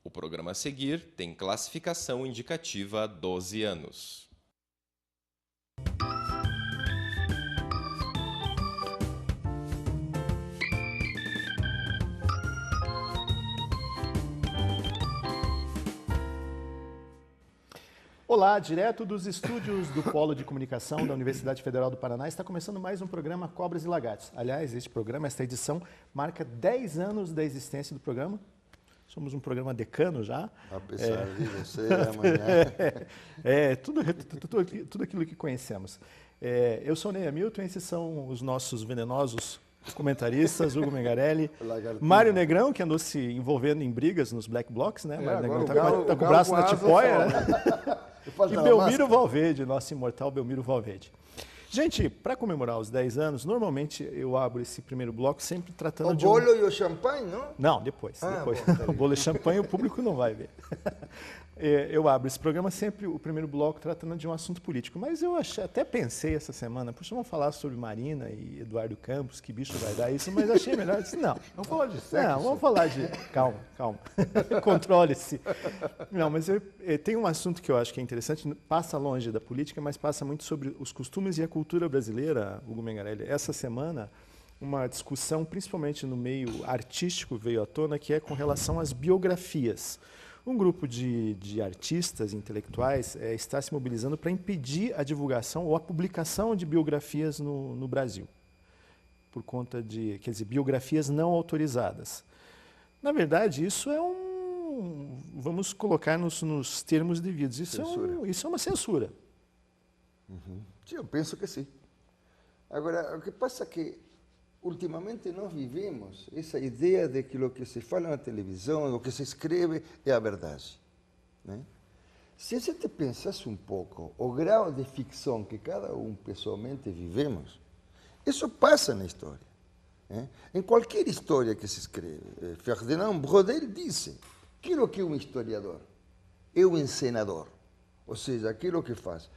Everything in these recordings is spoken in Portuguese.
O programa a seguir tem classificação indicativa 12 anos. Olá, direto dos estúdios do Polo de Comunicação da Universidade Federal do Paraná, está começando mais um programa Cobras e Lagartos. Aliás, este programa, esta edição, marca 10 anos da existência do programa. Somos um programa decano já. Apesar de você amanhã. Tudo aquilo que conhecemos. Eu sou o Ney Hamilton, esses são os nossos venenosos comentaristas, Hugo Mengarelli, Mário Negrão, que andou se envolvendo em brigas nos Black Blocs, né? Mário Negrão está com o braço na tipóia, né? E Belmiro Valverde, nosso imortal Belmiro Valverde. Gente, para comemorar os 10 anos, normalmente eu abro esse primeiro bloco sempre tratando de... O bolo e o champanhe, não? Não, depois. Bom, o bolo e champanhe o público não vai ver. Eu abro esse programa sempre, o primeiro bloco, tratando de um assunto político. Mas eu até pensei essa semana, puxa, vamos falar sobre Marina e Eduardo Campos, que bicho vai dar isso, mas achei melhor. Disse, não. Vamos falar de sexo. Não, vamos falar de... Calma. Controle-se. Não, mas tem um assunto que eu acho que é interessante, passa longe da política, mas passa muito sobre os costumes e a cultura brasileira, Hugo Mengarelli. Essa semana, uma discussão, principalmente no meio artístico, veio à tona, que é com relação às biografias. Um grupo de artistas intelectuais está se mobilizando para impedir a divulgação ou a publicação de biografias no Brasil, por conta de, quer dizer, biografias não autorizadas. Na verdade, isso é vamos colocar nos termos devidos, isso é uma censura. Uhum. Sim, eu penso que sim. Agora, o que passa é que ultimamente nós vivemos essa ideia de que o que se fala na televisão, o que se escreve é a verdade. Né? Se a gente pensasse um pouco o grau de ficção que cada um pessoalmente vivemos, isso passa na história. Né? Em qualquer história que se escreve, Ferdinand Brodel disse: aquilo que é um historiador é um encenador, ou seja, aquilo que faz,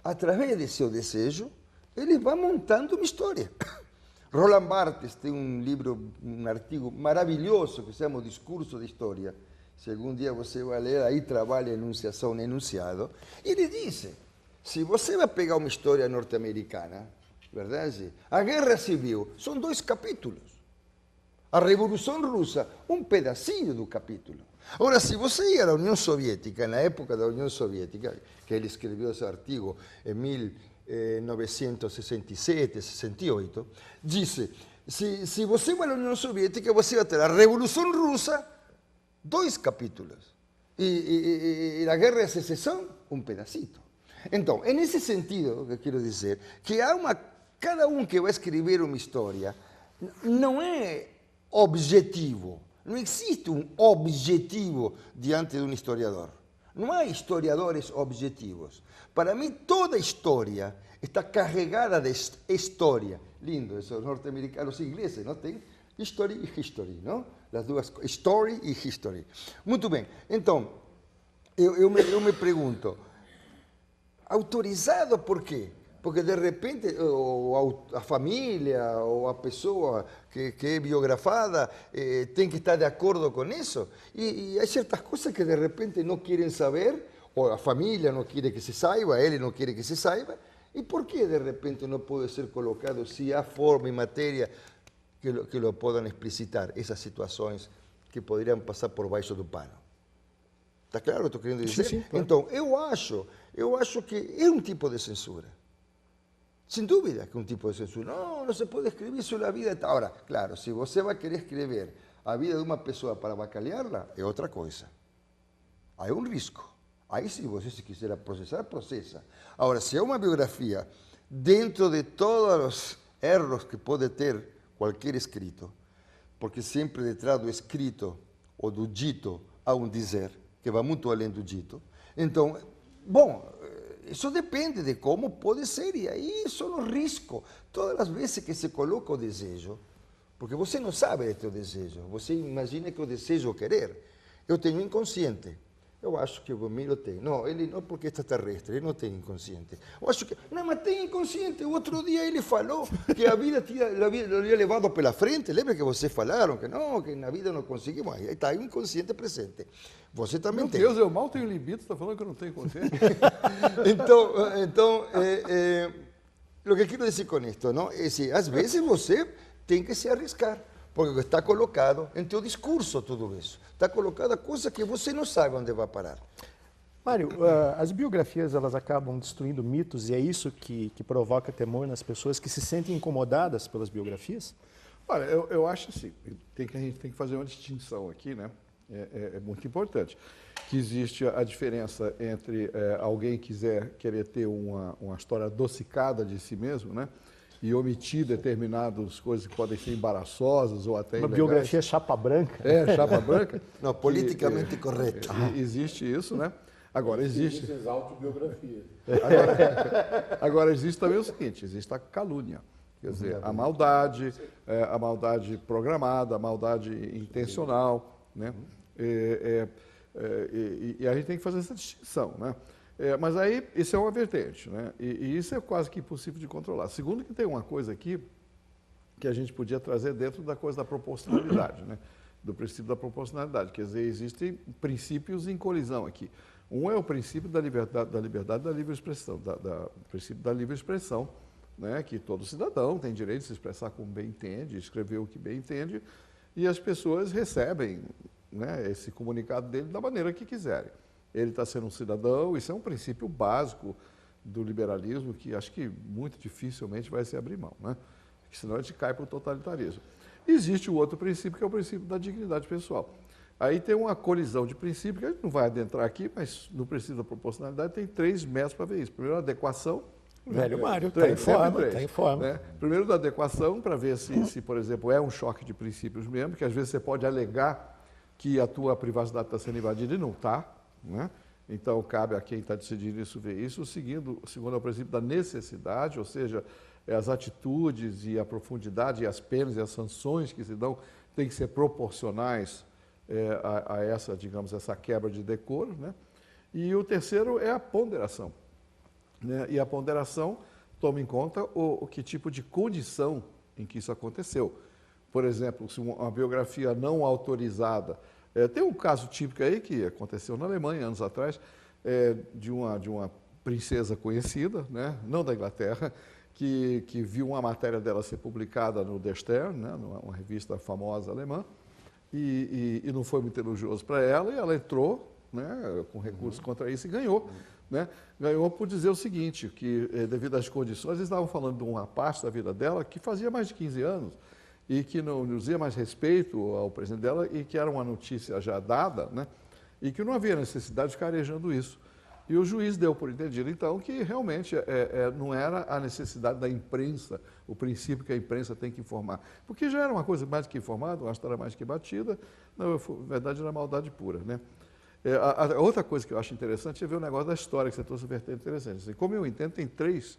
através de seu desejo, ele vai montando uma história. Roland Barthes tem um livro, um artigo maravilhoso que se chama O Discurso da História. Se algum dia você vai ler, aí trabalha enunciação e enunciado. Ele diz, se você vai pegar uma história norte-americana, verdade? A Guerra Civil são 2 capítulos. A Revolução Russa, um pedacinho do capítulo. Agora, se você ir à União Soviética, na época da União Soviética, que ele escreveu esse artigo em 1967, 68, diz, se você vai à União Soviética, você vai ter a Revolução Russa, 2 capítulos. E a Guerra de Secessão, um pedacito. Então, é nesse sentido que eu quero dizer que cada um que vai escrever uma história não é objetivo. Não existe um objetivo diante de um historiador. Não há historiadores objetivos. Para mim, toda história está carregada de história. Lindo, isso, os norte-americanos, os ingleses, não tem history e history, não? As duas, story e history. Muito bem. Então, eu me pergunto, autorizado por quê? Porque, de repente, a família ou a pessoa que é biografada tem que estar de acordo com isso. E há certas coisas que, de repente, não querem saber, ou a família não quer que se saiba, ele não quer que se saiba. E por que, de repente, não pode ser colocado, se há forma e matéria que lo possam explicitar, essas situações que poderiam passar por baixo do pano? Está claro o que estou querendo dizer? Sim, claro. Então, eu acho que é um tipo de censura. Sem dúvida que é um tipo de censura. Não se pode escrever sobre a vida. Agora, claro, se você vai querer escrever a vida de uma pessoa para avacalhá-la, é outra coisa. Aí é um risco. Aí, se você se quiser processar, processa. Agora, se é uma biografia, dentro de todos os erros que pode ter qualquer escrito, porque sempre detrás do escrito ou do dito há um dizer, que vai muito além do dito. Então, bom, isso depende de como pode ser, e aí são os riscos. Todas as vezes que se coloca o desejo, porque você não sabe de teu desejo, você imagina que o desejo é querer. Eu tenho inconsciente. Eu acho que o Gomiro tem. Não, ele não, porque é extraterrestre, ele não tem inconsciente. Eu acho que. Não, mas tem inconsciente. O outro dia ele falou que a vida lo havia levado pela frente. Lembra que vocês falaram que não, que na vida não conseguimos? Aí está aí o inconsciente presente. Você também tem. Meu Deus, eu mal tenho libido, você está falando que eu não tenho consciência? Então, o que quero dizer com isto, não? É assim, às vezes você tem que se arriscar. Porque está colocado em teu discurso tudo isso. Está colocada coisa que você não sabe onde vai parar. Mário, as biografias elas acabam destruindo mitos e é isso que provoca temor nas pessoas que se sentem incomodadas pelas biografias? Olha, eu acho assim, a gente tem que fazer uma distinção aqui, né? É muito importante. Que existe a diferença entre alguém querer ter uma história adocicada de si mesmo, né? E omitir determinadas coisas que podem ser embaraçosas ou até Uma ilegais. biografia chapa branca? Chapa branca. Não, politicamente correto. Existe isso, né? Agora, existe... Essas autobiografias. Agora, existe também o seguinte, existe a calúnia. Quer dizer, a maldade programada, a maldade intencional, né? E a gente tem que fazer essa distinção, né? Mas aí, isso é uma vertente, né? E isso é quase que impossível de controlar. Segundo, que tem uma coisa aqui que a gente podia trazer dentro da coisa da proporcionalidade, né? Do princípio da proporcionalidade. Quer dizer, existem princípios em colisão aqui. Um é o princípio da liberdade da livre expressão, princípio da livre expressão, né? Que todo cidadão tem direito de se expressar como bem entende, escrever o que bem entende, e as pessoas recebem, né, esse comunicado dele da maneira que quiserem. Ele está sendo um cidadão, isso é um princípio básico do liberalismo que acho que muito dificilmente vai se abrir mão, né? Porque senão a gente cai para o totalitarismo. Existe o outro princípio, que é o princípio da dignidade pessoal. Aí tem uma colisão de princípios, que a gente não vai adentrar aqui, mas no princípio da proporcionalidade tem 3 métodos para ver isso. Primeiro, a adequação. Velho Mário, está em forma, está em forma. Né? Primeiro, da adequação, para ver se, por exemplo, é um choque de princípios mesmo, que às vezes você pode alegar que a tua privacidade está sendo invadida e não está, né? Então, cabe a quem está decidindo isso ver isso, segundo o princípio da necessidade, ou seja, as atitudes e a profundidade e as penas e as sanções que se dão têm que ser proporcionais a essa, digamos, essa quebra de decoro, né? E o terceiro é a ponderação, né? E a ponderação toma em conta o que tipo de condição em que isso aconteceu. Por exemplo, se uma biografia não autorizada... tem um caso típico aí que aconteceu na Alemanha, anos atrás, de uma princesa conhecida, né, não da Inglaterra, que viu uma matéria dela ser publicada no Der Stern, né, uma revista famosa alemã, e não foi muito elogioso para ela, e ela entrou, né, com recursos contra isso e ganhou. Né? Ganhou por dizer o seguinte, que devido às condições, eles estavam falando de uma parte da vida dela que fazia mais de 15 anos, e que não dizia mais respeito ao presidente dela e que era uma notícia já dada, né? E que não havia necessidade de ficar arejando isso. E o juiz deu por entendido, então, que realmente não era a necessidade da imprensa, o princípio que a imprensa tem que informar. Porque já era uma coisa mais que informada, uma história mais que batida, na verdade era maldade pura, né? A outra coisa que eu acho interessante é ver o negócio da história, que você trouxe vertente interessante. Assim, como eu entendo, tem três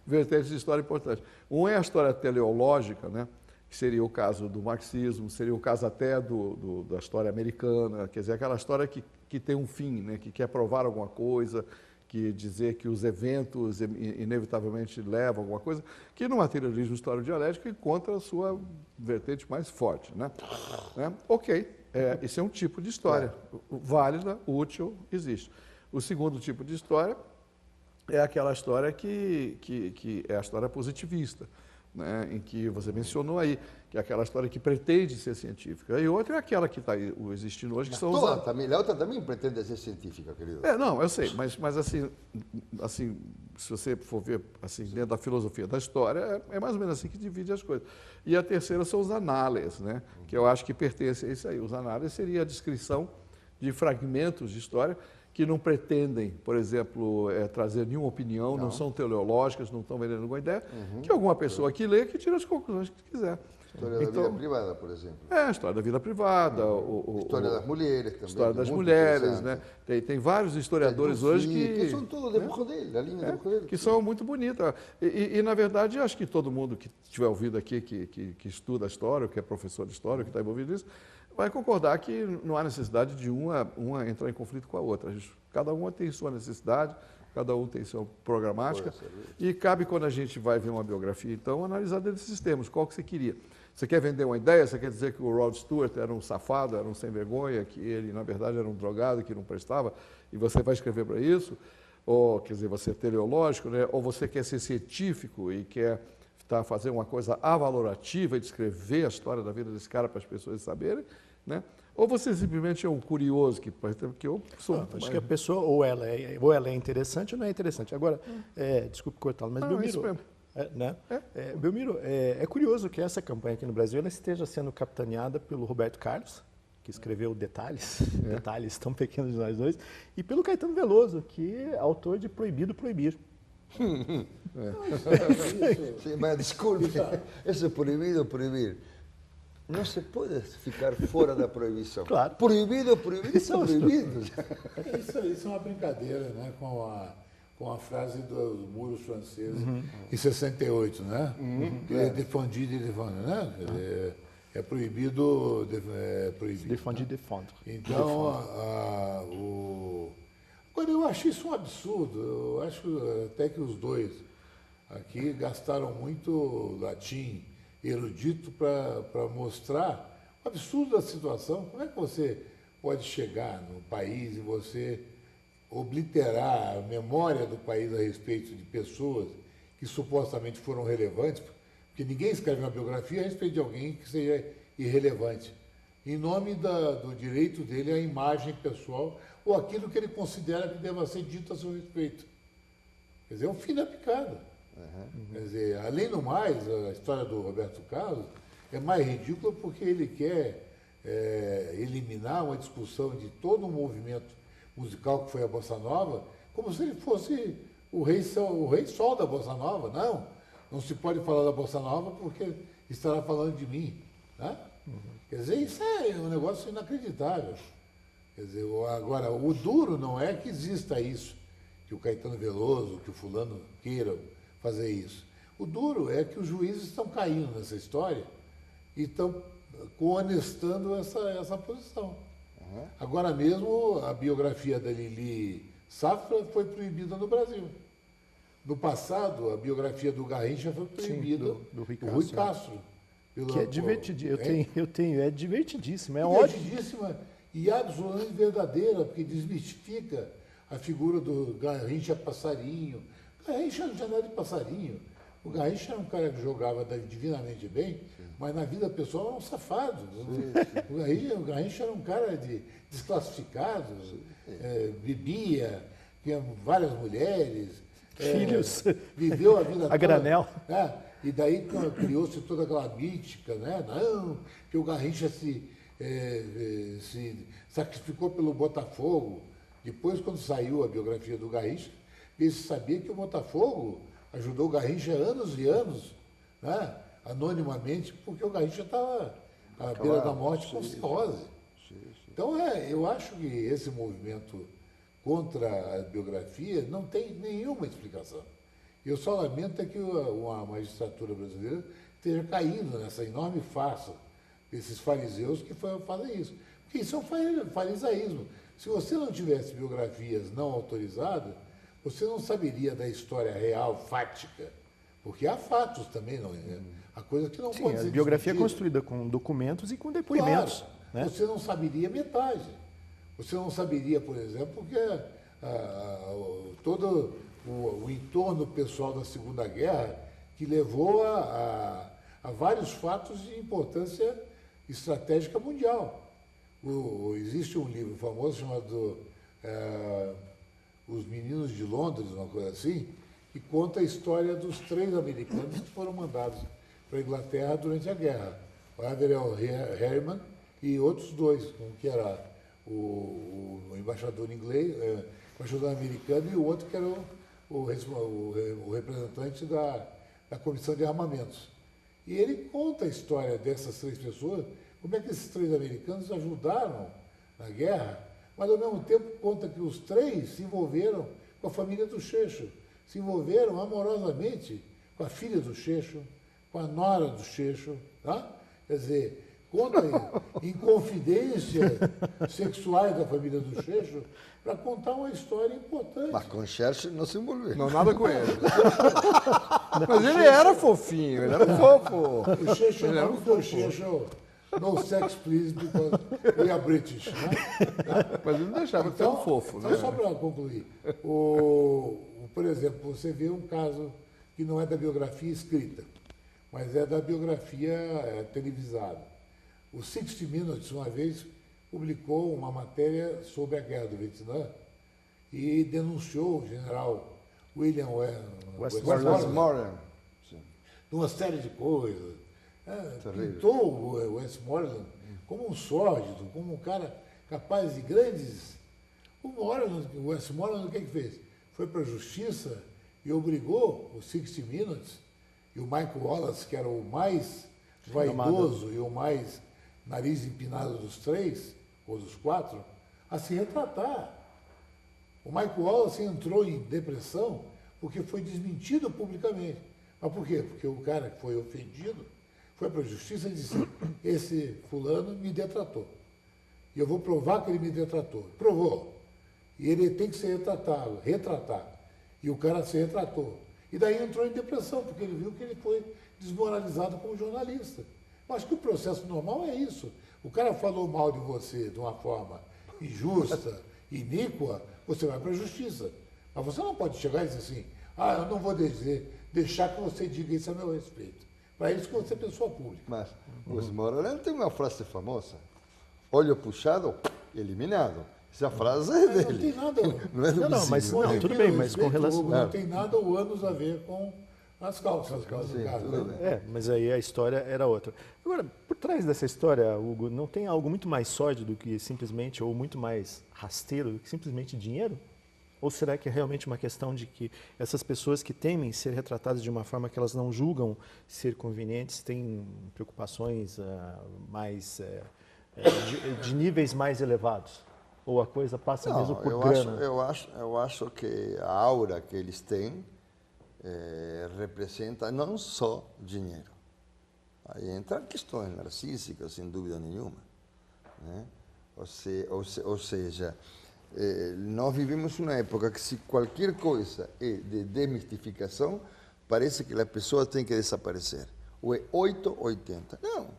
vertentes de história importantes. Um é a história teleológica, né, que seria o caso do marxismo, seria o caso até da história americana, quer dizer, aquela história que tem um fim, né, que quer provar alguma coisa, que dizer que os eventos inevitavelmente levam a alguma coisa, que no materialismo histórico-dialético encontra a sua vertente mais forte. Né? Ok, isso é um tipo de história, válida, útil, existe. O segundo tipo de história é aquela história que é a história positivista, né, em que você mencionou aí, que é aquela história que pretende ser científica. E outra é aquela que está existindo hoje, que são os... Também, a outra também pretende ser científica, querido. Não, eu sei, mas assim, se você for ver assim, dentro da filosofia da história, é mais ou menos assim que divide as coisas. E a terceira são os análises, né, que eu acho que pertence a isso aí. Os análises seria a descrição de fragmentos de história que não pretendem, por exemplo, trazer nenhuma opinião, não são teleológicas, não estão vendendo alguma ideia, que alguma pessoa que lê, que tira as conclusões que quiser. História da vida privada, por exemplo. A história da vida privada. História das mulheres também. História das mulheres, né? Tem vários historiadores hoje que são todos debaixo dele, a linha debaixo dele. Que são muito bonitas. E, na verdade, acho que todo mundo que tiver ouvido aqui, que estuda a história, que é professor de história, que está envolvido nisso, vai concordar que não há necessidade de uma entrar em conflito com a outra. Cada uma tem sua necessidade, cada um tem sua programática. E cabe, quando a gente vai ver uma biografia, então, analisar dentro desses termos. Qual que você queria? Você quer vender uma ideia? Você quer dizer que o Rod Stewart era um safado, era um sem vergonha, que ele, na verdade, era um drogado, que não prestava, e você vai escrever para isso? Ou, quer dizer, você é teleológico, né? Ou você quer ser científico e quer fazer uma coisa avalorativa e descrever a história da vida desse cara para as pessoas saberem, né? Ou você simplesmente é um curioso, que eu sou. Acho que a pessoa, ou ela é interessante ou não é interessante. Agora, desculpe cortá-lo, mas Belmiro, Belmiro, é curioso que essa campanha aqui no Brasil ela esteja sendo capitaneada pelo Roberto Carlos, que escreveu Detalhes, Detalhes tão pequenos de nós dois, e pelo Caetano Veloso, que é autor de Proibido Proibir. Sí, mas desculpe, isso é proibido proibir. Não se pode ficar fora da proibição. Claro. Proibido proibir, está proibido. Isso é uma brincadeira, né, com a frase dos muros franceses em 68, né? Que é défendu de défendre, né? É proibido proibir. Défendu, né? défendre. Então, agora eu acho isso um absurdo. Eu acho até que os dois aqui gastaram muito latim erudito para mostrar o absurdo da situação. Como é que você pode chegar no país e você obliterar a memória do país a respeito de pessoas que supostamente foram relevantes, porque ninguém escreve uma biografia a respeito de alguém que seja irrelevante, em nome do direito dele à imagem pessoal ou aquilo que ele considera que deva ser dito a seu respeito. Quer dizer, é um fim da picada. Quer dizer, além do mais, a história do Roberto Carlos é mais ridícula porque ele quer eliminar uma discussão de todo um movimento musical que foi a Bossa Nova, como se ele fosse o rei sol da Bossa Nova. Não se pode falar da Bossa Nova porque estará falando de mim. Né? Quer dizer, isso é um negócio inacreditável. Quer dizer, agora, o duro não é que exista isso, que o Caetano Veloso, que o fulano queira fazer isso. O duro é que os juízes estão caindo nessa história e estão coonestando essa posição. Agora mesmo, a biografia da Lili Safra foi proibida no Brasil. No passado, a biografia do Garrincha foi proibida do Rui Castro. Que é divertidíssimo. É divertidíssimo, é ótimo. Divertidíssima e absolutamente verdadeira, porque desmistifica a figura do Garrincha passarinho. O Garrincha não tinha nada de passarinho. O Garrincha era um cara que jogava divinamente bem, mas na vida pessoal era um safado. O Garrincha era um cara desclassificado, bebia, tinha várias mulheres, filhos, viveu a vida toda. A granel. E daí criou-se toda aquela mítica, né? Não, que o Garrincha se sacrificou pelo Botafogo. Depois, quando saiu a biografia do Garrincha, ele sabia que o Botafogo ajudou o Garrincha anos e anos, né? Anonimamente, porque o Garrincha estava à beira da morte com cirrose. Então, eu acho que esse movimento contra a biografia não tem nenhuma explicação. Eu só lamento é que a magistratura brasileira esteja caindo nessa enorme farsa desses fariseus que fazem isso. Porque isso é um farisaísmo. Se você não tivesse biografias não autorizadas, você não saberia da história real, fática. Porque há fatos também, não é? Há coisa que não pode ser a biografia é discutida. construída com documentos e com depoimentos. Claro, né? Você não saberia metade. Você não saberia, por exemplo, que todo o entorno pessoal da Segunda Guerra que levou a vários fatos de importância estratégica mundial. Existe um livro famoso chamado Os Meninos de Londres, uma coisa assim, que conta a história dos 3 americanos que foram mandados para a Inglaterra durante a guerra. O Averell Harriman e outros 2, um que era o embaixador inglês, embaixador americano, e o outro que era o representante da Comissão de Armamentos. E ele conta a história dessas 3 pessoas, como é que esses 3 americanos ajudaram na guerra, mas ao mesmo tempo conta que os 3 se envolveram com a família do Churchill, se envolveram amorosamente com a filha do Churchill, com a nora do Churchill, tá? Quer dizer, conta em confidências sexuais da família do Checho para contar uma história importante. Mas com Churchill não se envolveu. Não, nada com ele. Mas ele era fofinho, ele era fofo. O Checho não foi o Checho. No sex, please, because we are British. Né? Mas ele não deixava de ser um fofo. Então, Né? só para concluir, por exemplo, você vê um caso que não é da biografia escrita, mas é da biografia televisada. O 60 Minutes, uma vez, publicou uma matéria sobre a Guerra do Vietnã e denunciou o general William Westmoreland. numa série de coisas. Pintou o Westmoreland como um sórdido, como um cara capaz de grandes... O Westmoreland, o que fez? Foi para a justiça e obrigou o 60 Minutes e o Michael Wallace, que era o mais vaidoso e o mais nariz empinado dos três, ou dos quatro, a se retratar. O Michael Wallace entrou em depressão porque foi desmentido publicamente. Mas por quê? Porque o cara que foi ofendido foi para a justiça e disse: esse fulano me detratou. E eu vou provar que ele me detratou. Provou. E ele tem que ser retratado. E o cara se retratou. E daí entrou em depressão, porque ele viu que ele foi desmoralizado como jornalista. Eu acho que o processo normal é isso. O cara falou mal de você de uma forma injusta, iníqua, você vai para a justiça. Mas você não pode chegar e dizer assim: eu não vou deixar que você diga isso a meu respeito. Para isso que você é pessoa pública. Mas o Westmoreland tem uma frase famosa: olho puxado, eliminado. Essa frase é dele. Não tem nada. Não é do Não, mas vizinho. não, tudo bem, mas com relação... Não tem nada ou anos a ver com as calças. Sim, tudo bem. mas aí a história era outra. Agora, por trás dessa história, Hugo, não tem algo muito mais sórdido do que simplesmente, ou muito mais rasteiro do que simplesmente dinheiro? Ou será que é realmente uma questão de que essas pessoas que temem ser retratadas de uma forma que elas não julgam ser convenientes têm preocupações de níveis mais elevados? Ou a coisa passa mesmo por grana? Eu acho que a aura que eles têm representa não só dinheiro. Aí entram questões narcísicas, sem dúvida nenhuma. Né? Ou seja, nós vivemos uma época que se qualquer coisa é de demistificação, parece que a pessoa tem que desaparecer. Ou é 8 ou 80. Não.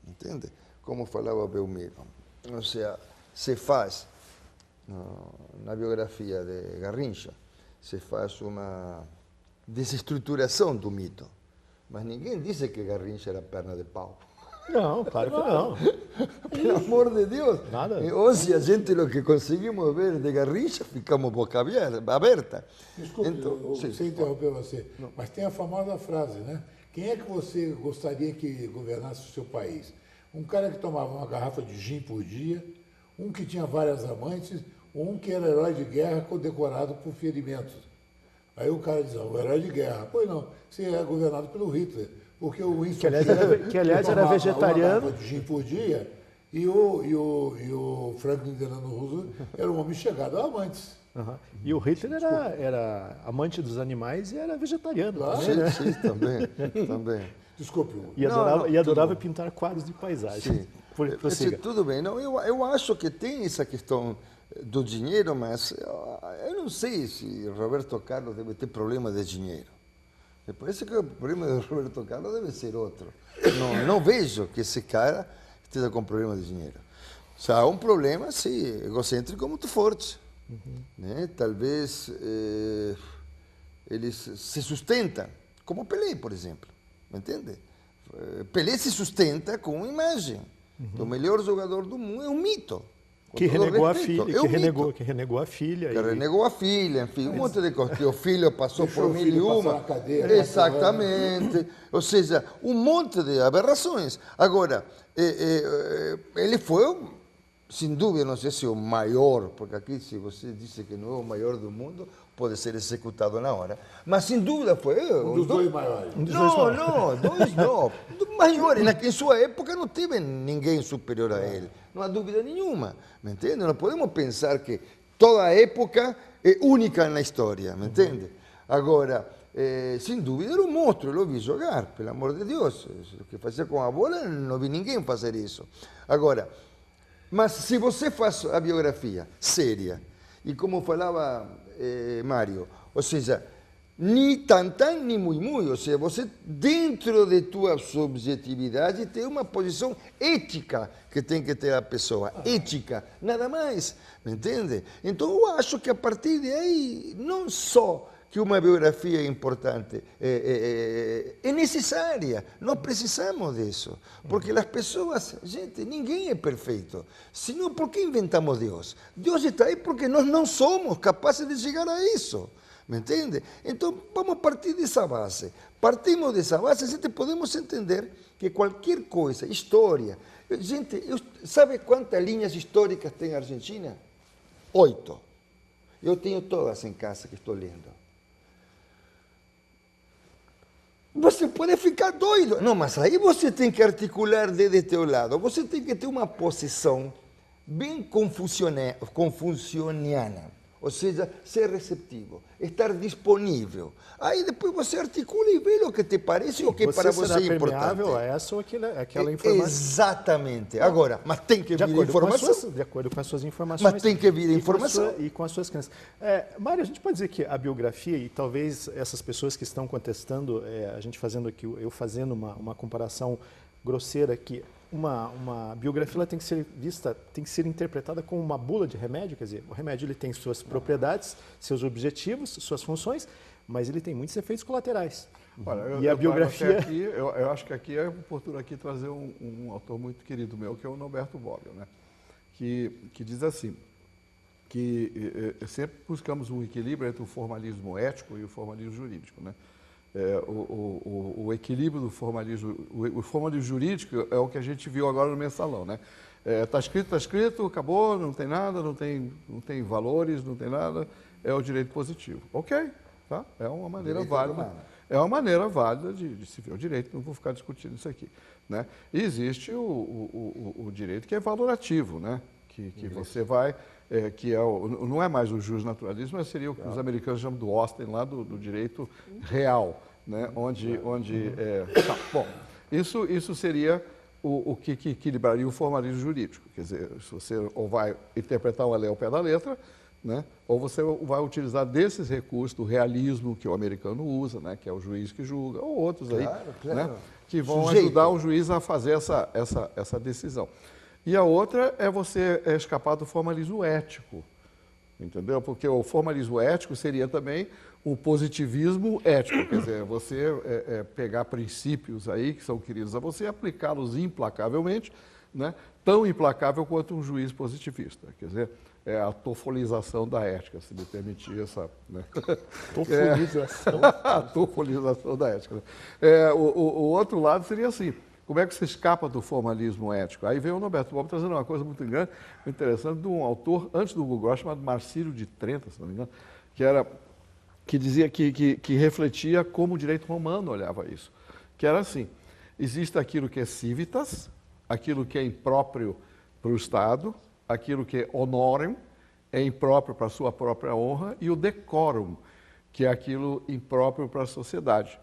Entende? Como falava Belmiro. Ou seja, se faz, na biografia de Garrincha, se faz uma desestruturação do mito. Mas ninguém disse que Garrincha era perna de pau. Não, claro que não. Pelo amor de Deus. Nada. Hoje a gente, o que conseguimos ver de Garrincha, ficamos boca aberta. Desculpe, Então, sem interromper você, mas tem a famosa frase, né? Quem é que você gostaria que governasse o seu país? Um cara que tomava uma garrafa de gin por dia, um que tinha várias amantes, um que era herói de guerra condecorado por ferimentos. Aí o cara diz: o herói de guerra. Pois não, você é governado pelo Hitler. Porque o Winston Que aliás era vegetariano. uma garrafa de gin por dia, e o Franklin Delano Roosevelt era um homem chegado a amantes. Uhum. E o Hitler era amante dos animais e era vegetariano. Claro. Também, né? Sim, também. Desculpe. E adorava pintar quadros de paisagem. Sim. Prossiga. Tudo bem. Não, eu acho que tem essa questão do dinheiro, mas eu não sei se Roberto Carlos deve ter problema de dinheiro. Me parece que o problema de Roberto Carlos deve ser outro. Não vejo que esse cara esteja com problema de dinheiro. Só há um problema, sim, egocêntrico muito forte. Né? Talvez eles se sustentam, como Pelé, por exemplo. Me entende? Pelé se sustenta com uma imagem. O melhor jogador do mundo é um mito. Que renegou a filha, que renegou a filha. Que renegou a filha, enfim, um monte de coisas. Que o filho passou por mil e uma. Cadeia, Exatamente. Ou seja, um monte de aberrações. Agora, ele foi, sem dúvida, não sei se o maior, porque aqui, se você disse que não é o maior do mundo, pode ser executado na hora. Mas, sem dúvida, foi um dos dois maiores. Dois não. Maiores. Em sua época não teve ninguém superior a ele. Não há dúvida nenhuma. Me entende? Não podemos pensar que toda época é única na história. Me entende? Agora, sem dúvida, era um monstro, eu vi jogar, pelo amor de Deus. O que fazia com a bola, não vi ninguém fazer isso. Agora, mas se você faz a biografia séria, e como falava Mário, ou seja, nem tan, nem muito, ou seja, você, dentro de tua subjetividade, tem uma posição ética que tem que ter a pessoa, ética, nada mais, me entende? Então, eu acho que a partir de aí, não só que uma biografia é importante, é necessária, nós precisamos disso, porque as pessoas, gente, ninguém é perfeito, senão por que inventamos Deus? Deus está aí porque nós não somos capazes de chegar a isso. ¿Me entiende? Então, vamos partir dessa base. Partimos dessa base, gente, podemos entender que qualquer coisa, história... Gente, sabe quantas linhas históricas tem a Argentina? 8. Eu tenho todas em casa que estou lendo. Você pode ficar doido. Não, mas aí você tem que articular desde teu lado. Você tem que ter uma posição bem confucianiana. Ou seja, ser receptivo, estar disponível. Aí depois você articula e vê o que te parece, o que para você é importante. A essa ou aquela informação. Exatamente. Agora, mas tem que vir informação. De acordo com as suas informações. Mas tem que vir informação. E com as suas crenças. Mário, a gente pode dizer que a biografia, e talvez essas pessoas que estão contestando, a gente fazendo aqui, eu fazendo uma comparação grosseira aqui, uma biografia ela tem que ser vista, tem que ser interpretada como uma bula de remédio, quer dizer, o remédio ele tem suas propriedades, seus objetivos, suas funções, mas ele tem muitos efeitos colaterais. Olha, e a biografia... eu acho que aqui é oportuno aqui trazer um autor muito querido meu, que é o Norberto Bobbio, né? que diz assim, que sempre buscamos um equilíbrio entre o formalismo ético e o formalismo jurídico, né? O equilíbrio do formalismo, o formalismo jurídico é o que a gente viu agora no Mensalão, né? Está escrito, acabou, não tem nada, não tem valores, não tem nada, é o direito positivo. Ok, tá? É uma maneira válida. É uma maneira válida de se ver o direito, não vou ficar discutindo isso aqui, né? E existe o direito que é valorativo, né? Que você vai... não é mais o justnaturalismo, mas seria o que os americanos chamam do Austin, lá do direito real, né? Tá, bom, isso seria o que equilibraria o formalismo jurídico. Quer dizer, se você ou vai interpretar uma lei ao pé da letra, né? Ou você vai utilizar desses recursos do realismo que o americano usa, né? Que é o juiz que julga, ou outros aí, né? Que vão ajudar o juiz a fazer essa decisão. E a outra é você escapar do formalismo ético, entendeu? Porque o formalismo ético seria também o positivismo ético, quer dizer, você pegar princípios aí que são queridos a você e aplicá-los implacavelmente, né? Tão implacável quanto um juiz positivista, quer dizer, é a tofolização da ética, se me permitir essa... Né? Tofolização. A tofolização da ética. Né? O outro lado seria assim, como é que se escapa do formalismo ético? Aí vem o Norberto Bobbio trazendo uma coisa muito grande, muito interessante, de um autor, antes do Hugo Gross, chamado Marcílio de Trento, se não me engano, que dizia que refletia como o direito romano olhava isso. Que era assim, existe aquilo que é civitas, aquilo que é impróprio para o Estado, aquilo que é honorem, é impróprio para a sua própria honra, e o decorum, que é aquilo impróprio para a sociedade.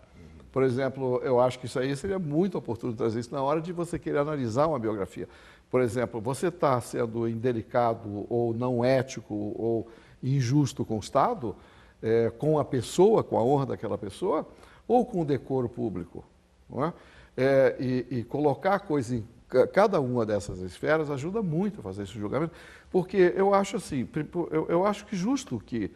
Por exemplo, eu acho que isso aí seria muito oportuno trazer isso na hora de você querer analisar uma biografia. Por exemplo, você está sendo indelicado ou não ético ou injusto com o Estado, com a pessoa, com a honra daquela pessoa, ou com o decoro público. Não é? E colocar a coisa em cada uma dessas esferas ajuda muito a fazer esse julgamento, porque eu acho assim, eu acho que justo que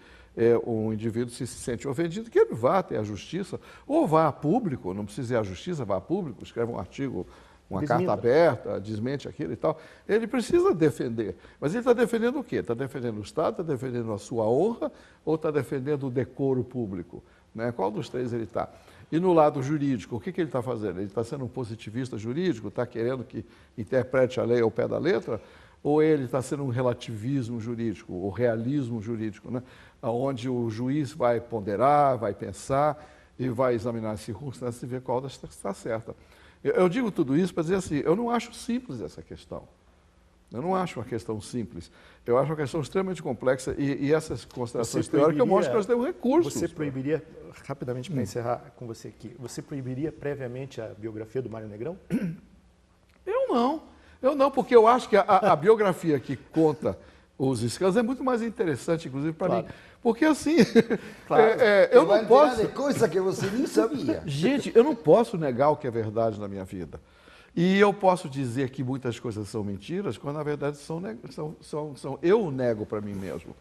um indivíduo se sente ofendido, que ele vá até a justiça, ou vá a público, não precisa ir à justiça, vá a público, escreve um artigo, uma carta aberta, desmente aquilo e tal. Ele precisa defender. Mas ele está defendendo o quê? Está defendendo o Estado, está defendendo a sua honra, ou está defendendo o decoro público? Né? Qual dos três ele está? E no lado jurídico, o que ele está fazendo? Ele está sendo um positivista jurídico, está querendo que interprete a lei ao pé da letra? Ou ele está sendo um relativismo jurídico, ou realismo jurídico, né? Onde o juiz vai ponderar, vai pensar e vai examinar as circunstâncias e ver qual das está certa. Eu digo tudo isso para dizer assim, eu não acho simples essa questão. Eu não acho uma questão simples. Eu acho uma questão extremamente complexa e essas considerações Você teóricas proibiria- mostram que nós temos recursos. Você proibiria, rapidamente para encerrar com você aqui, você proibiria previamente a biografia do Mário Negrão? Eu não, porque eu acho que a biografia que conta os escândalos é muito mais interessante, inclusive, para Claro. mim. Porque assim, Claro. eu vai não enterar posso... de coisa que você nem sabia. Gente, eu não posso negar o que é verdade na minha vida. E eu posso dizer que muitas coisas são mentiras, quando na verdade eu nego para mim mesmo.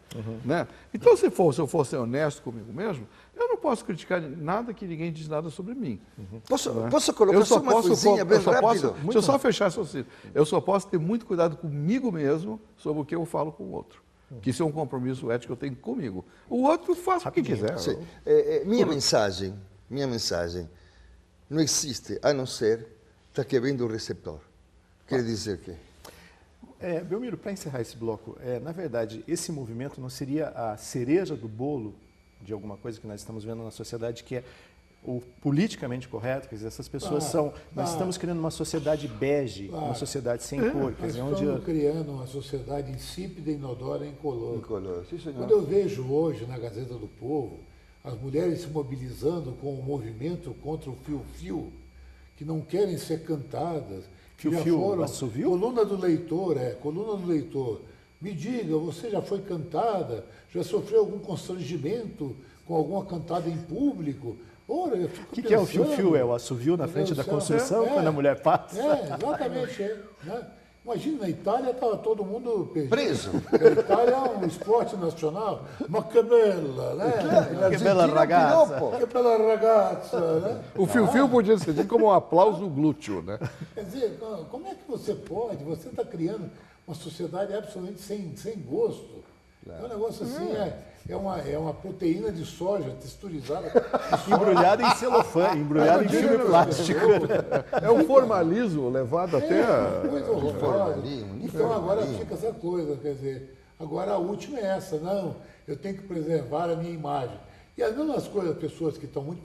Né? Então, se eu for ser honesto comigo mesmo, eu não posso criticar nada que ninguém diz nada sobre mim. Posso colocar só uma coisinha bem rápido? Deixa eu só fechar esse raciocínio. Eu só posso ter muito cuidado comigo mesmo sobre o que eu falo com o outro. Que isso é um compromisso ético que eu tenho comigo. O outro faz o que quiser. Sim. Minha mensagem não existe a não ser que vem o receptor. Quer dizer que... Belmiro, para encerrar esse bloco, na verdade, esse movimento não seria a cereja do bolo de alguma coisa que nós estamos vendo na sociedade, que é o politicamente correto? Quer dizer, essas pessoas nós estamos criando uma sociedade bege, uma sociedade sem cor. Quer dizer, Nós estamos criando uma sociedade insípida, inodora e incolor. Sim, senhor. Quando eu vejo hoje na Gazeta do Povo as mulheres se mobilizando com o movimento contra o fio-fio, que não querem ser cantadas, que já Fio-fio, foram... assovio? Coluna do leitor. Me diga, você já foi cantada? Já sofreu algum constrangimento com alguma cantada em público? Ora, eu fico O que é o pensando, fio-fio? É o assovio na meu frente Deus da do céu. construção, quando a mulher passa? Exatamente. Né? Imagina, na Itália estava todo mundo Preso. A Itália é um esporte nacional. Ma que bella, né? Que bela ragazza. Que bella ragazza, né? O fio-fio podia ser dito como um aplauso glúteo, né? Quer dizer, como é que você pode? Você está criando uma sociedade absolutamente sem gosto. É um negócio assim, é uma proteína de soja texturizada. Embrulhada em celofane, embrulhada em filme plástico. É um formalismo levado até a... Coisa horrorosa. Formalismo, Então agora fica essa coisa, quer dizer, agora a última é essa, não, eu tenho que preservar a minha imagem. E as mesmas coisas, pessoas que estão muito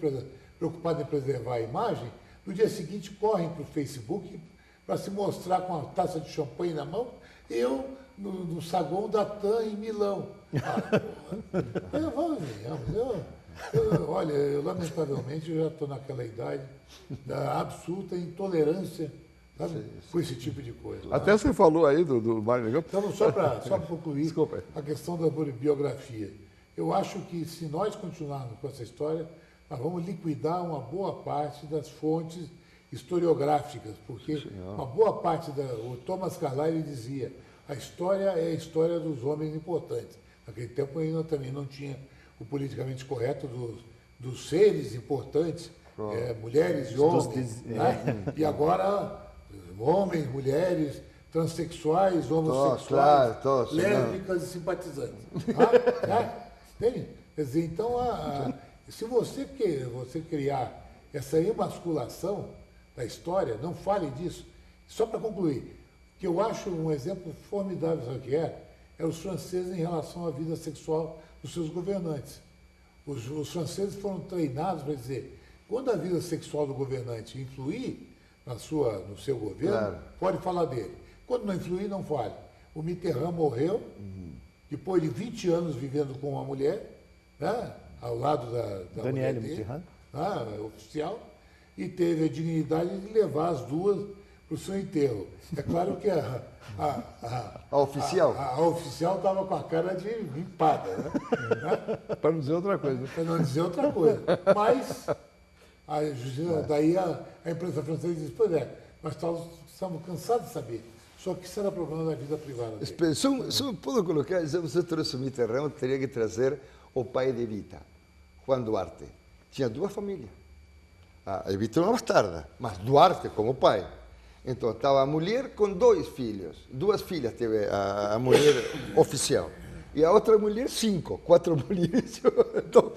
preocupadas em preservar a imagem, no dia seguinte correm para o Facebook para se mostrar com uma taça de champanhe na mão, eu no saguão da TAM em Milão. Olha, eu lamentavelmente eu já estou naquela idade da absoluta intolerância, sabe, com esse tipo de coisa. Até você falou aí do Mário Negrão. Então, só para concluir Desculpa. a questão da biografia. Eu acho que se nós continuarmos com essa história, nós vamos liquidar uma boa parte das fontes historiográficas, porque uma boa parte o Thomas Carlyle dizia, a história é a história dos homens importantes. Naquele tempo ainda também não tinha o politicamente correto dos seres importantes, mulheres e homens. Né? E agora, homens, mulheres, transexuais, homossexuais, lésbicas e simpatizantes. Entende? Quer dizer, então, se você criar essa emasculação da história, não fale disso. Só para concluir, que eu acho um exemplo formidável, sabe o que é os franceses em relação à vida sexual dos seus governantes. Os franceses foram treinados para dizer, quando a vida sexual do governante influir no seu governo, pode falar dele. Quando não influir, não fale. O Mitterrand morreu, depois de 20 anos vivendo com uma mulher, né, ao lado da Danielle mulher dele, Mitterrand. oficial, e teve a dignidade de levar as duas para o seu enterro. É claro que A oficial? A oficial estava com a cara de limpada, né? Para não dizer outra coisa. Para não dizer outra coisa. Mas daí a imprensa francesa diz, pois nós estamos cansados de saber. Só que isso era problema da vida privada dele. Espera, só posso colocar, se você trouxe o Mitterrand, eu teria que trazer o pai de Evita, Juan Duarte. Tinha duas famílias. A Evita era uma bastarda, mas Duarte como pai. Então, estava a mulher com duas filhas teve a mulher oficial. E a outra mulher, 4 mulheres. Então,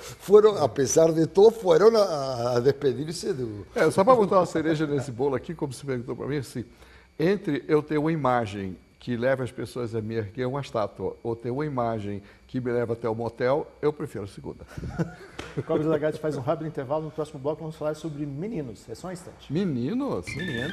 apesar de tudo, foram a despedir-se do... Só para botar uma cereja nesse bolo aqui, como você perguntou para mim, assim, entre eu ter uma imagem que leva as pessoas a me erguer uma estátua ou ter uma imagem que me leva até o motel, eu prefiro a segunda. O Cobra Lagarde faz um rápido intervalo. No próximo bloco vamos falar sobre meninos. É só um instante. Meninos? Menino.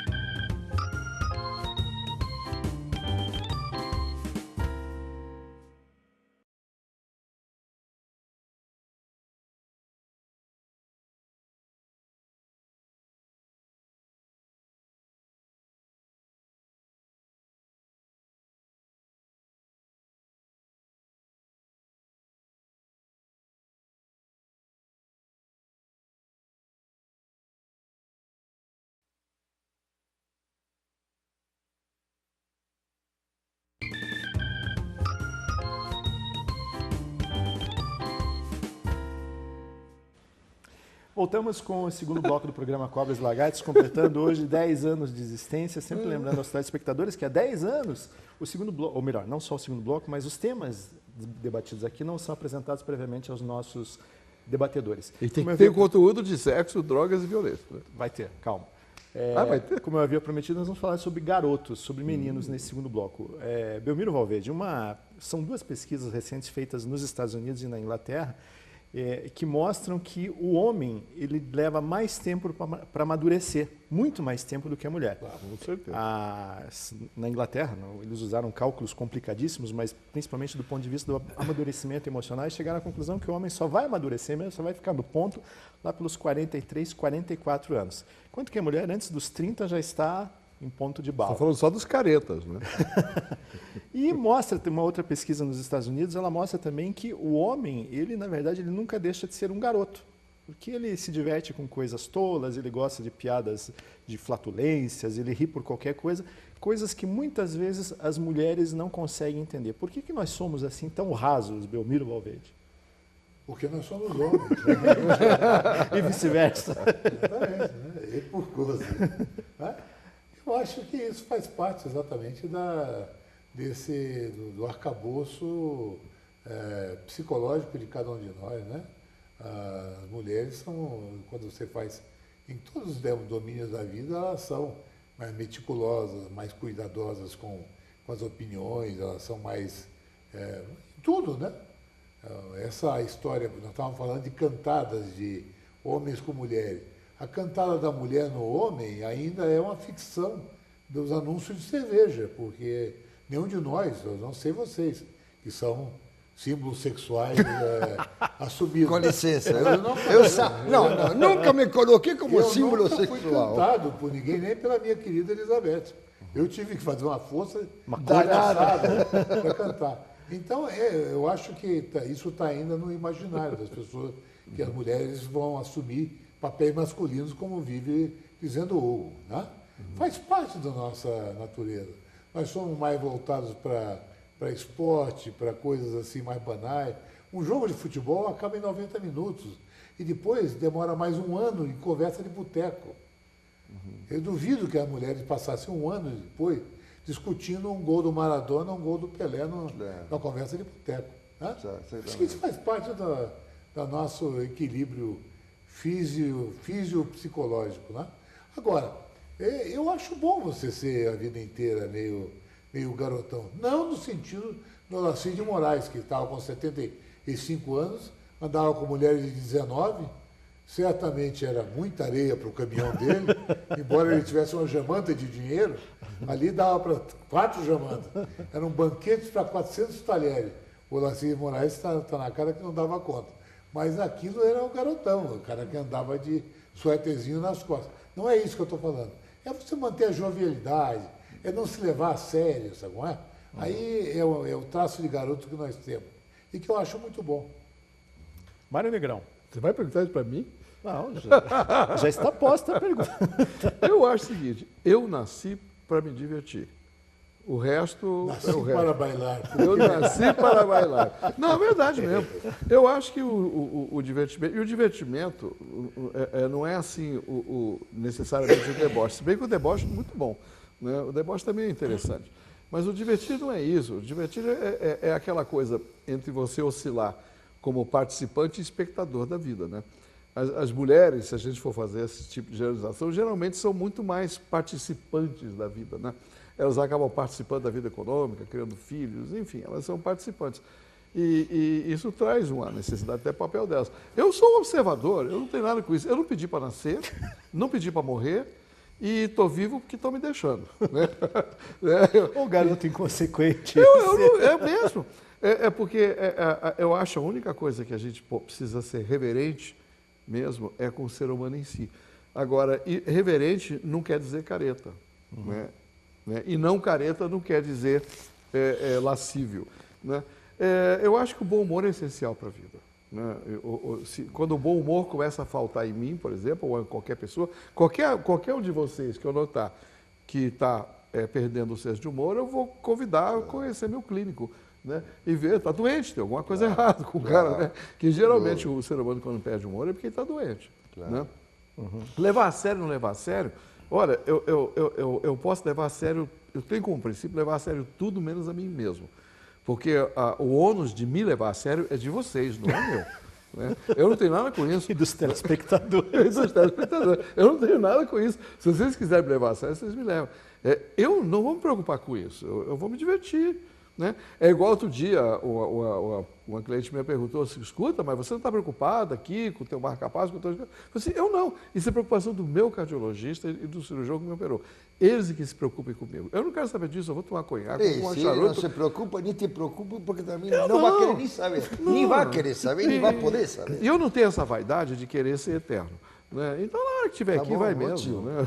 Voltamos com o segundo bloco do programa Cobras e Lagartos, completando hoje 10 anos de existência, sempre lembrando aos telespectadores que há 10 anos o segundo bloco, ou melhor, não só o segundo bloco, mas os temas debatidos aqui não são apresentados previamente aos nossos debatedores. E tem que ter conteúdo de sexo, drogas e violência. Né? Vai ter, calma. Vai ter? Como eu havia prometido, nós vamos falar sobre garotos, sobre meninos nesse segundo bloco. Belmiro Valverde, são duas pesquisas recentes feitas nos Estados Unidos e na Inglaterra que mostram que o homem ele leva mais tempo para amadurecer, muito mais tempo do que a mulher. Com certeza. Na Inglaterra, eles usaram cálculos complicadíssimos, mas principalmente do ponto de vista do amadurecimento emocional, e chegaram à conclusão que o homem só vai amadurecer mesmo, só vai ficar no ponto lá pelos 43, 44 anos. Enquanto que a mulher, antes dos 30, já está em ponto de bala. Estou falando só dos caretas, né? E mostra, tem uma outra pesquisa nos Estados Unidos, ela mostra também que o homem, ele na verdade, ele nunca deixa de ser um garoto. Porque ele se diverte com coisas tolas, ele gosta de piadas de flatulências, ele ri por qualquer coisa, coisas que muitas vezes as mulheres não conseguem entender. Por que nós somos assim tão rasos, Belmiro Valverde? Porque nós somos homens. E vice-versa. Exatamente, né? E por coisa. Né? Eu acho que isso faz parte exatamente do arcabouço psicológico de cada um de nós, né? As mulheres são, quando você faz em todos os domínios da vida, elas são mais meticulosas, mais cuidadosas com as opiniões, elas são mais tudo, né? Essa história, nós estávamos falando de cantadas de homens com mulheres. A cantada da mulher no homem ainda é uma ficção dos anúncios de cerveja, porque nenhum de nós, eu não sei vocês, que são símbolos sexuais assumidos. Com licença, eu nunca me coloquei como símbolo sexual. Eu nunca fui cantado por ninguém, nem pela minha querida Elizabeth. Eu tive que fazer uma força danada para cantar. Então, eu acho que isso está ainda no imaginário das pessoas, que as mulheres vão assumir papéis masculinos, como vive dizendo o Hugo. Né? Faz parte da nossa natureza. Nós somos mais voltados para esporte, para coisas assim mais banais. Um jogo de futebol acaba em 90 minutos e depois demora mais um ano em conversa de boteco. Eu duvido que as mulheres passassem um ano depois discutindo um gol do Maradona, um gol do Pelé na conversa de boteco. Né? Acho que isso faz parte do nosso equilíbrio físio-psicológico. Né? Agora, eu acho bom você ser a vida inteira meio garotão. Não no sentido do Olacir de Moraes, que estava com 75 anos, andava com mulheres de 19, certamente era muita areia para o caminhão dele, embora ele tivesse uma jamanta de dinheiro, ali dava para 4 jamantas. Era um banquete para 400 talheres. O Olacir de Moraes está na cara que não dava conta. Mas aquilo era o garotão, o cara que andava de suéterzinho nas costas. Não é isso que eu estou falando. É você manter a jovialidade, é não se levar a sério, sabe como é? Aí é o traço de garoto que nós temos e que eu acho muito bom. Mário Negrão. Você vai perguntar isso para mim? Não, já está posta a pergunta. Eu acho o seguinte, eu nasci para me divertir. O resto... Nasci para bailar. Eu nasci para bailar. Não, é verdade mesmo. Eu acho que o divertimento... E o divertimento não é assim necessariamente o deboche. Se bem que o deboche é muito bom. Né? O deboche também é interessante. Mas o divertir não é isso. O divertir é aquela coisa entre você oscilar como participante e espectador da vida. Né? As mulheres, se a gente for fazer esse tipo de generalização, geralmente são muito mais participantes da vida. Né? Elas acabam participando da vida econômica, criando filhos, enfim, elas são participantes. E isso traz uma necessidade até papel delas. Eu sou um observador, eu não tenho nada com isso. Eu não pedi para nascer, não pedi para morrer e estou vivo porque estão me deixando. Né? O garoto inconsequente. É mesmo. Porque eu acho a única coisa que a gente precisa ser reverente mesmo é com o ser humano em si. Agora, reverente não quer dizer careta. Né? E não careta não quer dizer lascível. Né? Eu acho que o bom humor é essencial para a vida. Né? Quando o bom humor começa a faltar em mim, por exemplo, ou em qualquer pessoa, qualquer um de vocês que eu notar que está perdendo o senso de humor, eu vou convidar a conhecer meu clínico. Né? E ver, está doente, tem alguma coisa errada com o cara. Né? Que geralmente o ser humano, quando perde o humor, é porque ele está doente. Claro. Né? Levar a sério ou não levar a sério? Olha, eu posso levar a sério, eu tenho como princípio levar a sério tudo menos a mim mesmo. Porque o ônus de me levar a sério é de vocês, não é meu. Né? Eu não tenho nada com isso. E dos telespectadores. Eu não tenho nada com isso. Se vocês quiserem me levar a sério, vocês me levam. Eu não vou me preocupar com isso. Eu vou me divertir. Né? É igual outro dia, uma cliente me perguntou assim, escuta, mas você não está preocupada aqui com o teu marca-passo? Eu falei assim, eu não. Isso é preocupação do meu cardiologista e do cirurgião que me operou. Eles é que se preocupem comigo. Eu não quero saber disso, eu vou tomar conhaque, vou tomar Se charuto. ele não se preocupa, nem te preocupa, porque também não vai querer nem saber. Nem vai querer saber, nem vai poder saber. E eu não tenho essa vaidade de querer ser eterno. Né? Então, na hora que estiver aqui, bom, vai bom, mesmo. tio. Né?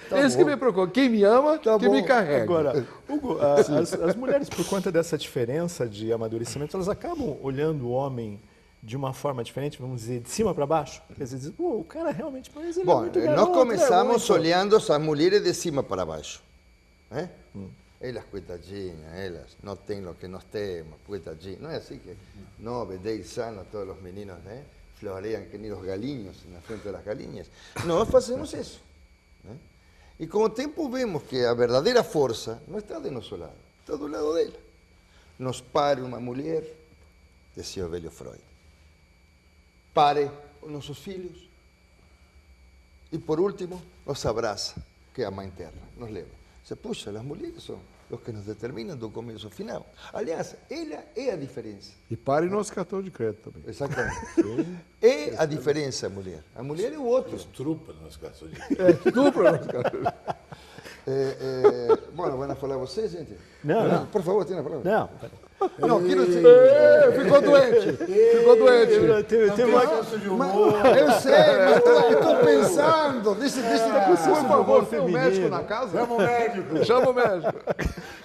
Tá Esse bom. que me preocupa. Quem me ama, que me carrega. Agora, Hugo, as mulheres, por conta dessa diferença de amadurecimento, elas acabam olhando o homem de uma forma diferente, vamos dizer, de cima para baixo. Quer dizer, pô, o cara realmente, mas ele é Bom, muito nós garoto, começamos é muito... olhando as mulheres de cima para baixo. ¿Eh? Elas, coitadinhas, elas não têm o que nós temos, coitadinhas. Não é assim que 9, 10 anos todos os meninos, né? Florean que nem os galinhos na frente das galinhas. Nós fazemos isso. Né? E com o tempo vemos que a verdadeira força não está de nosso lado, está do lado dela. Nos pare uma mulher, dizia o velho Freud. Pare os nossos filhos. E por último, nos abraça, que é a Mãe Terra, nos leva. Você puxa, as mulheres são os que nos determinam do começo ao final. Aliás, ela é a diferença. E pare nosso cartão de crédito também. Exatamente. É a diferença, a mulher. A mulher é o outro. Trupa nas gasolina. Duplo nosso cartão. Bom, vão falar vocês, gente? Não. Por favor, tenha a palavra. Não, Não, quero dizer... Ficou doente. Ficou doente. teve uma... Senso de humor. Eu sei, mas estou pensando. Por favor, tem um médico na casa? Chama o médico. Chama o médico.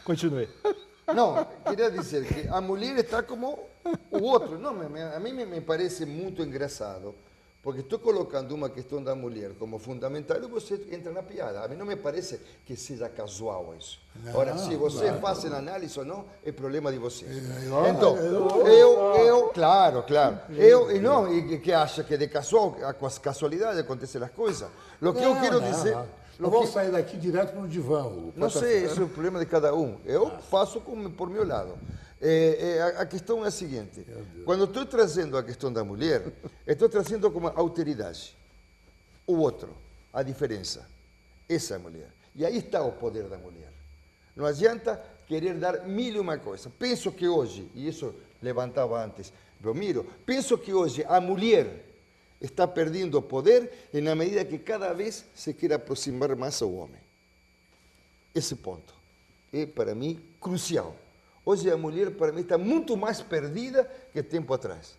Continue. Não, queria dizer que a mulher está como o outro. Não, a mim me parece muito engraçado, porque estou colocando uma questão da mulher como fundamental e você entra na piada. A mim não me parece que seja casual isso. Agora, se você faz análise ou não, é problema de vocês. Então, claro, e que acha que de casual, com as casualidades acontecem as coisas. O que eu quero dizer... Eu vou sair daqui direto para o divã, Hugo. Não sei, esse é o problema de cada um. Eu faço por meu lado. A questão é a seguinte: quando estou trazendo a questão da mulher, estou trazendo como alteridade. O outro, a diferença. Essa é a mulher. E aí está o poder da mulher. Não adianta querer dar mil e uma coisa. Penso que hoje, e isso levantava antes, Belmiro, penso que hoje a mulher está perdendo poder na medida que cada vez se quer aproximar mais ao homem. Esse ponto é, para mim, crucial. Hoje a mulher, para mim, está muito mais perdida que tempo atrás.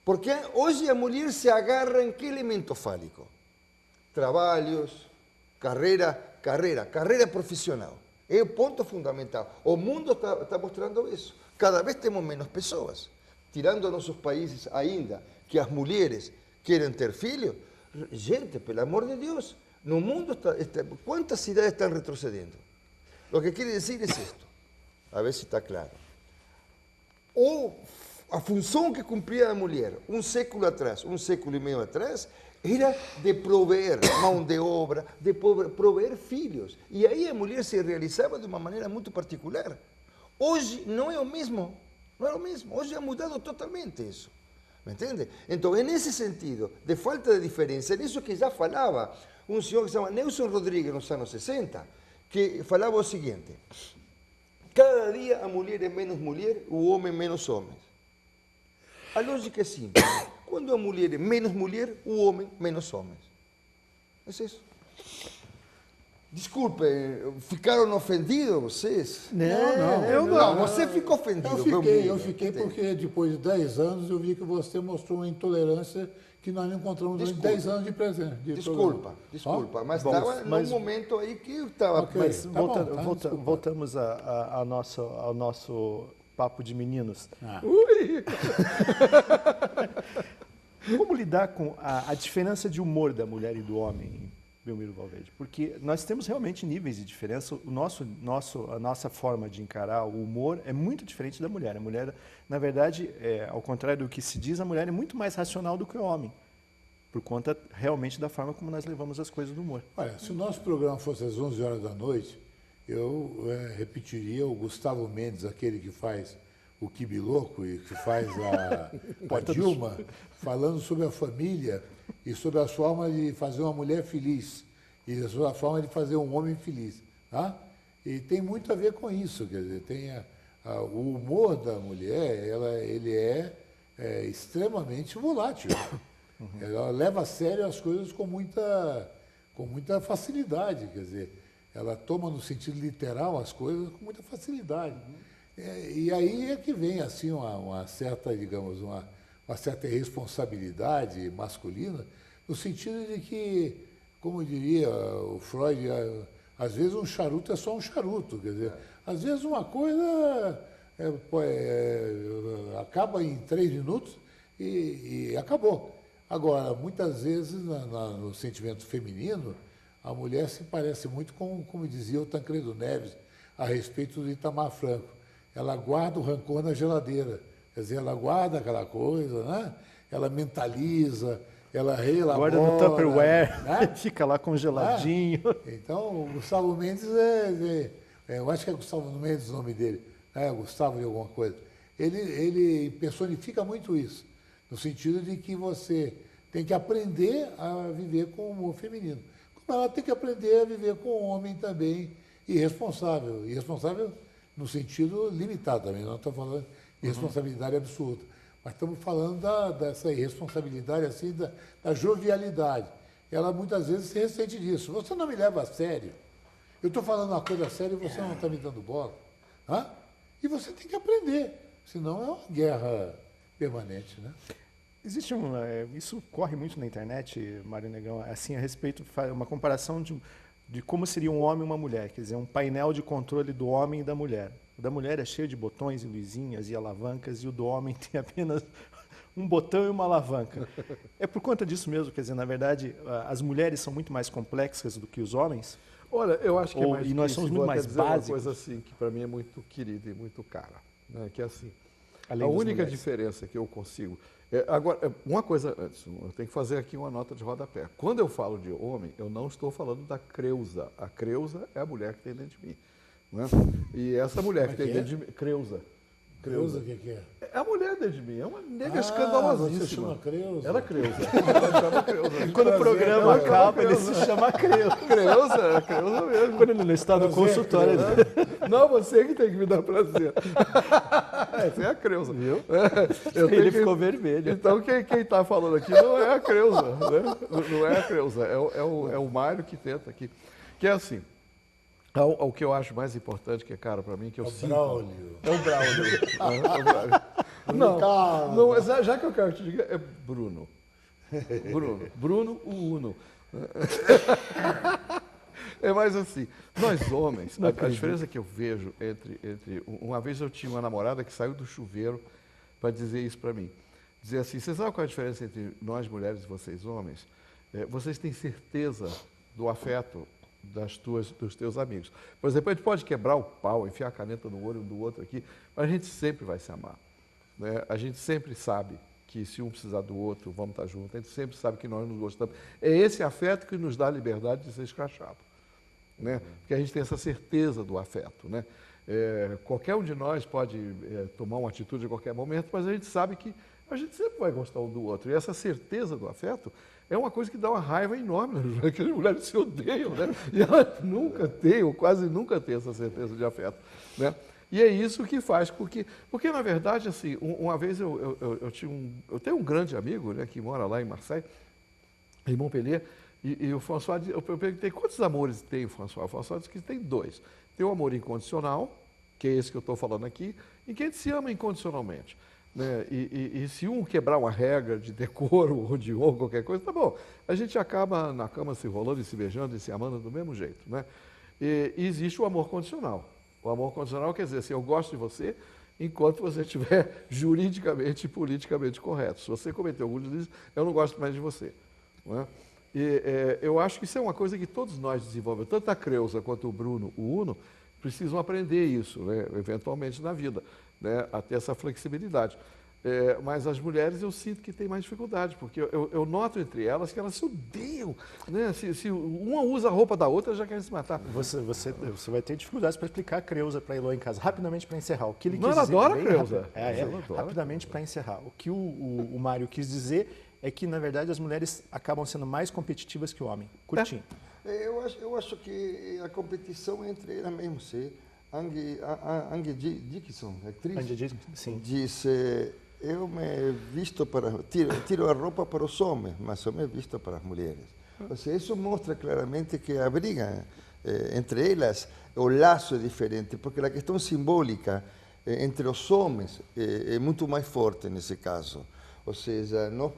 Porque hoje a mulher se agarra em que elemento fálico? Trabalhos, carreira profissional. É o ponto fundamental. O mundo está mostrando isso. Cada vez temos menos pessoas. Tirando nossos países ainda, que as mulheres querem ter filhos. Gente, pelo amor de Deus, no mundo quantas cidades estão retrocedendo? O que quer dizer é isto. A ver se está claro. A função que cumpria a mulher um século atrás, um século e meio atrás, era de prover mão de obra, de prover filhos. E aí a mulher se realizava de uma maneira muito particular. Hoje não é o mesmo. Não é o mesmo. Hoje ha mudado totalmente isso. Me entende? Então, nesse sentido, de falta de diferença, nisso que já falava um senhor que se chama Nelson Rodrigues nos anos 60, que falava o seguinte: cada dia a mulher é menos mulher, o homem menos homem. A lógica é simples. Quando a mulher é menos mulher, o homem menos homem. É isso. Desculpe, ficaram ofendidos vocês? Não, Você ficou ofendido. Eu fiquei porque depois de 10 anos eu vi que você mostrou uma intolerância que nós não encontramos em 10 anos de presente. Desculpa, mas estava num momento aí que eu estava... Ok. Mas Tá bom, voltamos ao nosso papo de meninos. Como lidar com a diferença de humor da mulher e do homem, Belmiro Valverde? Porque nós temos realmente níveis de diferença. A nossa forma de encarar o humor é muito diferente da mulher. A mulher, na verdade, ao contrário do que se diz, a mulher é muito mais racional do que o homem. por conta realmente da forma como nós levamos as coisas do humor. Olha, se o nosso programa fosse às 11 horas da noite, eu repetiria o Gustavo Mendes, aquele que faz o Quibiloco e que faz a Dilma, falando sobre a família e sobre as formas de fazer uma mulher feliz e sobre a forma de fazer um homem feliz. Tá? E tem muito a ver com isso, quer dizer, tem o humor da mulher, ele é extremamente volátil. Ela leva a sério as coisas com muita facilidade, quer dizer, ela toma no sentido literal as coisas com muita facilidade. E aí é que vem assim uma certa, digamos, uma certa irresponsabilidade masculina, no sentido de que, como diria o Freud, às vezes um charuto é só um charuto, quer dizer, às vezes uma coisa acaba em 3 minutos e acabou. Agora, muitas vezes, no sentimento feminino, a mulher se parece muito com, como dizia o Tancredo Neves, a respeito do Itamar Franco. Ela guarda o rancor na geladeira. Quer dizer, ela guarda aquela coisa, né? Ela mentaliza, ela reelabora. Guarda no Tupperware, né? Fica lá congeladinho. Então, o Gustavo Mendes eu acho que é Gustavo Mendes o nome dele, né? Gustavo de alguma coisa. Ele personifica muito isso, no sentido de que você tem que aprender a viver com o humor feminino. Como ela tem que aprender a viver com o homem também irresponsável. Irresponsável no sentido limitado também, não estou falando de responsabilidade absoluta. Mas estamos falando dessa irresponsabilidade, assim, da jovialidade. Ela muitas vezes se ressente disso. Você não me leva a sério. Eu estou falando uma coisa séria e você não está me dando bola. Hã? E você tem que aprender, senão é uma guerra permanente, né? Existe isso corre muito na internet, Mário Negão, assim, a respeito, uma comparação de como seria um homem e uma mulher, quer dizer, um painel de controle do homem e da mulher. O da mulher é cheio de botões e luzinhas e alavancas, e o do homem tem apenas um botão e uma alavanca. É por conta disso mesmo, quer dizer, na verdade, as mulheres são muito mais complexas do que os homens? Olha, eu acho que é mais e nós somos muito mais básicos. Uma coisa assim, que para mim é muito querida e muito cara, né? Que é assim, Além a das única mulheres. diferença que eu consigo... agora, uma coisa antes, eu tenho que fazer aqui uma nota de rodapé. Quando eu falo de homem, eu não estou falando da Creusa. A Creusa é a mulher que tem dentro de mim. Né? E essa mulher que tem dentro de mim... Creusa. Creusa, o que é? É a mulher dentro de mim, é uma nega escandalosíssima. Você chama Creusa? Ela é Creusa. Ela chama Creusa. Quando o programa acaba, ele se chama Creusa. Creusa mesmo. Quando ele não está no consultório, Não, você que tem que me dar prazer. Essa é a Creusa. Viu? ele ficou vermelho. Então, quem está falando aqui não é a Creusa. Né? Não é a Creusa, é o Mário que tenta aqui. Que é assim, o que eu acho mais importante, que é caro para mim, que eu sinto... Braulio. É o Braulio. Não, já que eu quero te dizer, é Bruno. Bruno, o Uno. É mais assim, nós homens, a diferença que eu vejo entre... Uma vez eu tinha uma namorada que saiu do chuveiro para dizer isso para mim. Dizer assim, você sabe qual é a diferença entre nós mulheres e vocês homens? Vocês têm certeza do afeto dos teus amigos. Por exemplo, a gente pode quebrar o pau, enfiar a caneta no olho do outro aqui, mas a gente sempre vai se amar. Né? A gente sempre sabe que se um precisar do outro, vamos estar juntos. A gente sempre sabe que nós nos gostamos. É esse afeto que nos dá a liberdade de ser escrachado. Né? Porque a gente tem essa certeza do afeto. Né? Qualquer um de nós pode tomar uma atitude a qualquer momento, mas a gente sabe que a gente sempre vai gostar um do outro. E essa certeza do afeto é uma coisa que dá uma raiva enorme, porque as mulheres se odeiam, né? E elas nunca têm, ou quase nunca têm essa certeza de afeto. Né? E é isso que faz, porque na verdade, assim, uma vez eu tenho um grande amigo, né, que mora lá em Marseille, em Montpellier, e o François, eu perguntei quantos amores tem o François? O François disse que tem 2. Tem o amor incondicional, que é esse que eu estou falando aqui, e que a gente se ama incondicionalmente. Né? E se um quebrar uma regra de decoro ou de honra, qualquer coisa, tá bom. A gente acaba na cama se rolando e se beijando e se amando do mesmo jeito. Né? E existe o amor condicional. O amor condicional quer dizer assim, eu gosto de você enquanto você estiver juridicamente e politicamente correto. Se você cometer algum deslize, eu não gosto mais de você. Não é? Eu acho que isso é uma coisa que todos nós desenvolvemos, tanto a Creusa quanto o Bruno, o Uno, precisam aprender isso, né, eventualmente na vida, né, a ter essa flexibilidade. Mas as mulheres eu sinto que têm mais dificuldade, porque eu noto entre elas que elas se odeiam. Né? Se uma usa a roupa da outra, já quer se matar. Você vai ter dificuldades para explicar a Creuza para a Elô em casa. Rapidamente para encerrar. O que ele Não, quis ela dizer, adora a bem Creuza. rápido. Ela adora. Rapidamente para encerrar. O que o Mário quis dizer é que, na verdade, as mulheres acabam sendo mais competitivas que o homem. Curtinho. Eu acho que a competição é entre elas mesmas. Angie Dickinson, atriz, Angie Dickinson, sim. diz: eu me visto para. Tiro a roupa para os homens, mas eu me visto para as mulheres. Ou seja, isso mostra claramente que a briga entre elas, o laço é diferente, porque a questão simbólica entre os homens é muito mais forte nesse caso. Ou seja, nós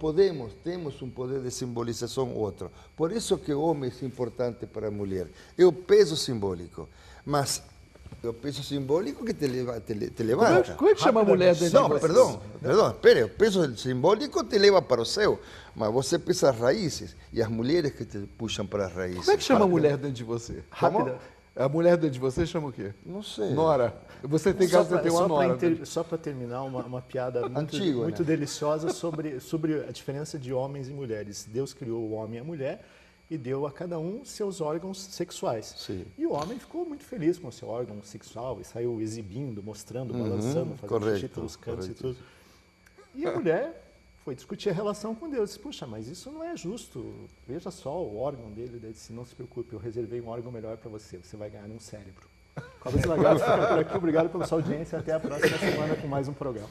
temos um poder de simbolização outro. Por isso que o homem é importante para a mulher. É o peso simbólico. Mas é o peso simbólico que te levanta. Como é que chama a mulher dentro de Não, vocês? perdão, espere. O peso simbólico te leva para o céu. Mas você pesa as raízes e as mulheres que te puxam para as raízes. Como é que chama a mulher dentro de você? Rápida. A mulher dentro de você chama o quê? Não sei. Nora. Você tem caso de ter uma nora. Só para terminar, uma piada Antiga, muito né? deliciosa sobre a diferença de homens e mulheres. Deus criou o homem e a mulher e deu a cada um seus órgãos sexuais. Sim. E o homem ficou muito feliz com o seu órgão sexual e saiu exibindo, mostrando, balançando, fazendo xixi pelos cantos e tudo. E a mulher foi discutir a relação com Deus. Disse, puxa, mas isso não é justo. Veja só o órgão dele. Daí disse, não se preocupe, eu reservei um órgão melhor para você. Você vai ganhar um cérebro. Cobras e Lagartos fica por aqui. Obrigado pela sua audiência. Até a próxima semana com mais um programa.